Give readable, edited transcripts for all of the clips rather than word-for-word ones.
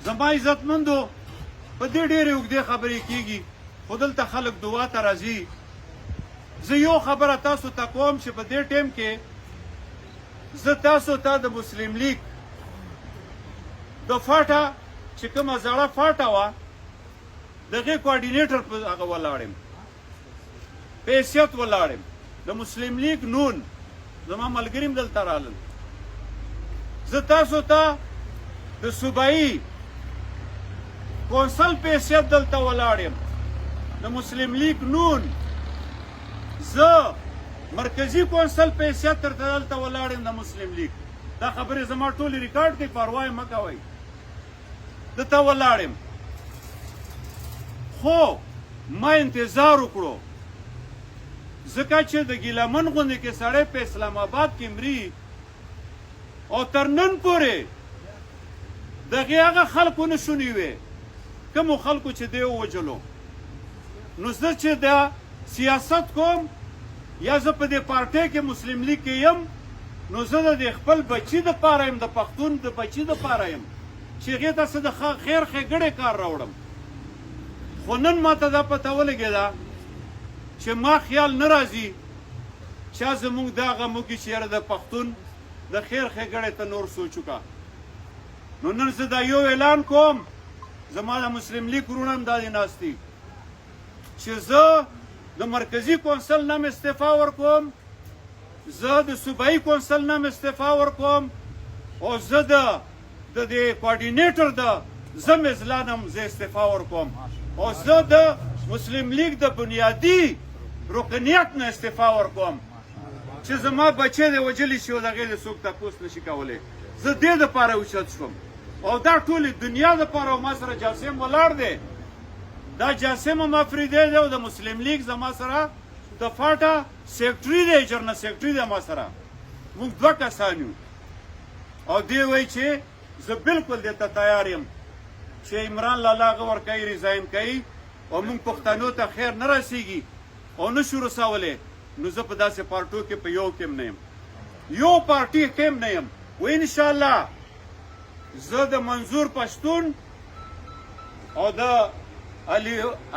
زما عزتمندو په دې ډېرې اوږدې خبرې کېږي خو دلته خلک دعا ته راځي. زه یو خبره تاسو ته کوم چې په دې ټیم کې زه تاسو ته د مسلم لیگ د فاټه چې کومه زړه فاټه وه د هغې کوارډینیټر په هغه ولاړ یم، په حیثیت ولاړ یم د مسلم لیگ نون. زما ملګري هم دلته رالل. زه تاسو ته د صوبایي کونسل په حیثیت دلته ولاړ یم د مسلم لیگ نون. زه مرکزي کونسل په حیثیت درته دلته ولاړ یم د مسلم لیگ. دا خبرې زما ټولې ریکارډ کړئ، پروا یې مه کوئ. دلته ولاړ یم خو ما انتظار وکړو ځکه چې د ګیلمن غوندې کې سړی په اسلام آباد کې مري او تر نن پورې د هغې هغه خلکو نه شونې وې کومو خلکو چې دی ووجلو. نو زه چې دا سیاست کوم یا زه په دې پارټۍ کې مسلم لیگ کې یم نو زه د خپل بچي دپاره یم، د پښتون د بچي دپاره یم چې هغې ته څه د خیر ښېګړې کار راوړم. خو نن ما ته دا پته ولګېده چې ما خیال نه راځي چا زموږ دا غم وکړي چې یاره د پښتون د خیر ښېګړې ته نور سوچ وکړه. نو نن زه دا یو اعلان کوم، زما د مسلم لیگ وروڼه هم دا دي ناست دي چې زه د مرکزي کونسل نه هم استعفا ورکوم، زه د صوبایي کونسل نه هم استعفا ورکوم او زه د دې کوارډینیټر د زم اضلاع نه هم زه استعفا ورکوم او زه د مسلم لیگ د بنیادي رکنیت نه استعفا ورکوم چې زما بچی دی وجلی شي او د هغې د څوک تپوس نشي کولی. زه دې دپاره اوچت شوم او دا ټولې دنیا دپاره او ما سره جاسم ولاړ دی. دا جاسم هم افریدی دی او د مسلم لیگ زما سره د فاټه سیکټري دی، جرنل سیکټري دی ما سره. موږ دوه کسان یو او دی وایي چې زه بالکل دې ته تیار یم چې عمران لالا هغه ورکوي ریزاین کوي او موږ پښتنو ته خیر نه رسیږي او نه شو رسولی. نو زه په داسې پارټو کې په یو کې هم نه یم، یو پارټي کې هم نه یم. و انشاءالله زه د منظور پښتون او د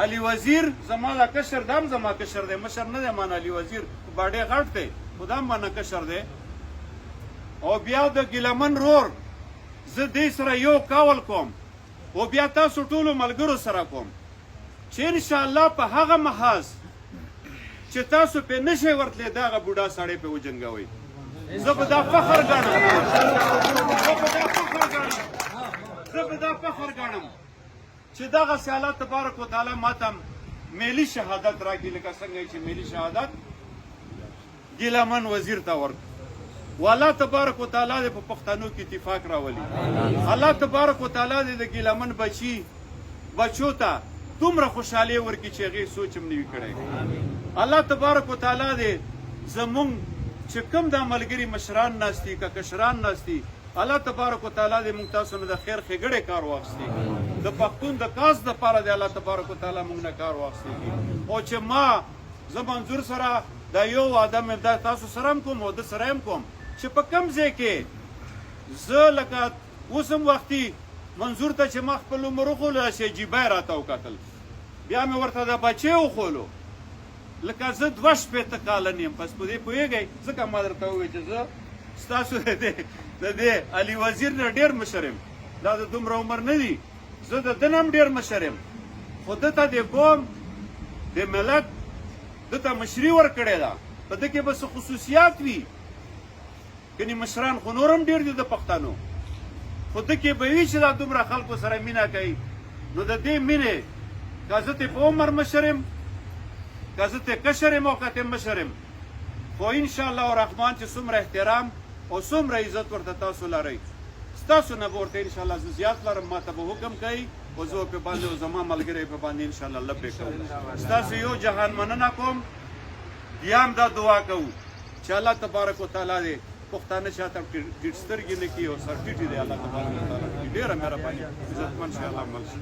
علي وزیر زما دا کشر دا هم زما کشر دی، مشر نه دی مان علي وزیر باډې غټ دی خو دا هم مانه کشر دی. او بیا د ګیلمن رور زه دې سره یو کاول کوم او بیا تاسو ټولو ملګرو سره کوم چې انشاءالله په هغه محاذ چې تاسو پې نشئ ورتلی د هغه بوډا سړی پې وجنګوئ. زه به دا فخر ګڼم، زه به دا فخر ګڼم چې دغسې الله تبارک وتعالی ما ته ملي شهادت راکړي لکه څنګه چې ملي شهادت ګیلمن وزیر ته ورکړي. و الله تبارک وتعالی دې په پښتنو کې اتفاق راولي. الله تبارک وتعالی دې د ګیلمن بچو ته دومره خوشحالي ورکړي چې هغې سوچ هم نه وي کړی. الله تبارک وتعالی دې زمونږ چې کوم دا ملګري مشران ناست دي که کشران ناست دي الله تبارک وتعالی دې موږ تاسو نه د خیر ښېګړې کار واخیستی، د پښتون د کاس دپاره دې الله تبارک وتعالی موږ نه کار واخیستی. او چې ما زه منظور سره دا یو وعده مې دا تاسو سره هم کوم او ده سره هم کوم چې په کوم ځای کې زه لکه اوس هم وختي منظور ته چې ما خپل عمر وښولو داسې عجیبه یې راته وکتل، بیا مې ورته دا بچی وښولو لکه زه 2 شپېته کاله یم. پس په دې پوهېږئ ځکه ما درته وویل چې زه ستاسو د دې علي وزیر نه ډېر مشر یم، دا د دومره عمر نه دي، زه د ده نه هم ډېر مشر یم. خو ده ته د قوم د ملت ده ته مشري ورکړې ده، په ده کې به څه خصوصیات وي کنې مشران خو نور هم ډېر دي د پښتنو، خو ده کې به وي چې دا دومره خلکو سره مینه کوي. نو د دې مینې که زه ترې په عمر مشر یم که زه ترې کشر یم او که ترې مشر یم، خو انشاءالله الرحمن چې څومره احترام او څومره عزت ورته تاسو لرئ ستاسو نه به ورته انشاءالله زه زیات لرم، ما ته به حکم کوي او زه پې باندې او زما ملګری پې باندې انشاءالله لبې کوم. ستاسو یو جهان مننه کوم، بیا هم دا دعا کوو چې الله تبارک وتعالی دې پښتانه چاته ټیټ سترګې نه کړي او سر ټیټې دی الله تبارک وتعالی کړي. ډېره مهرباني عزتمن شي الله مل شي.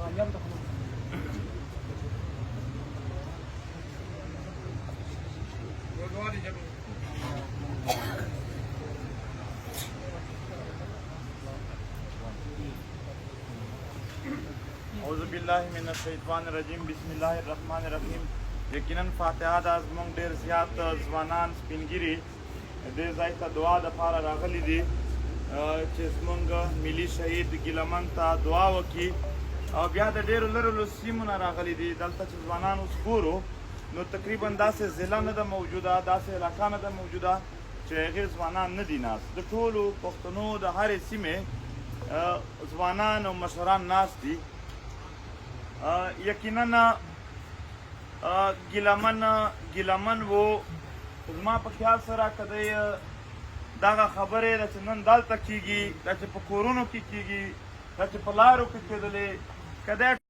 اعوذ باللہ من الشیطان الرجیم بسم اللہ الرحمن الرحیم. یقیناً فاتحه دا زمونږ ډېر زیات ځوانان سپینګیري دې ځای ته دعا دپاره راغلي دي چې زمونږ ملي شهید ګیله من ته دعا وکړي او بیا د ډېرو لرو سیمو نه راغلي دي. دلته چې ځوانان اوس ګورو نو تقریبا داسې ضلع نه ده موجوده، داسې علاقه نه ده موجوده چې هغې ځوانان نه دي ناست. د ټولو پښتنو د هرې سیمې ځوانان او مشران ناست دي. یقینا ګیلمن و زما په خیال سره که دی دغه خبرې ده چې نن دلته کېږي، دا چې په کورونو کې کېږي، دا چې په لارو کې کېدلې، که دی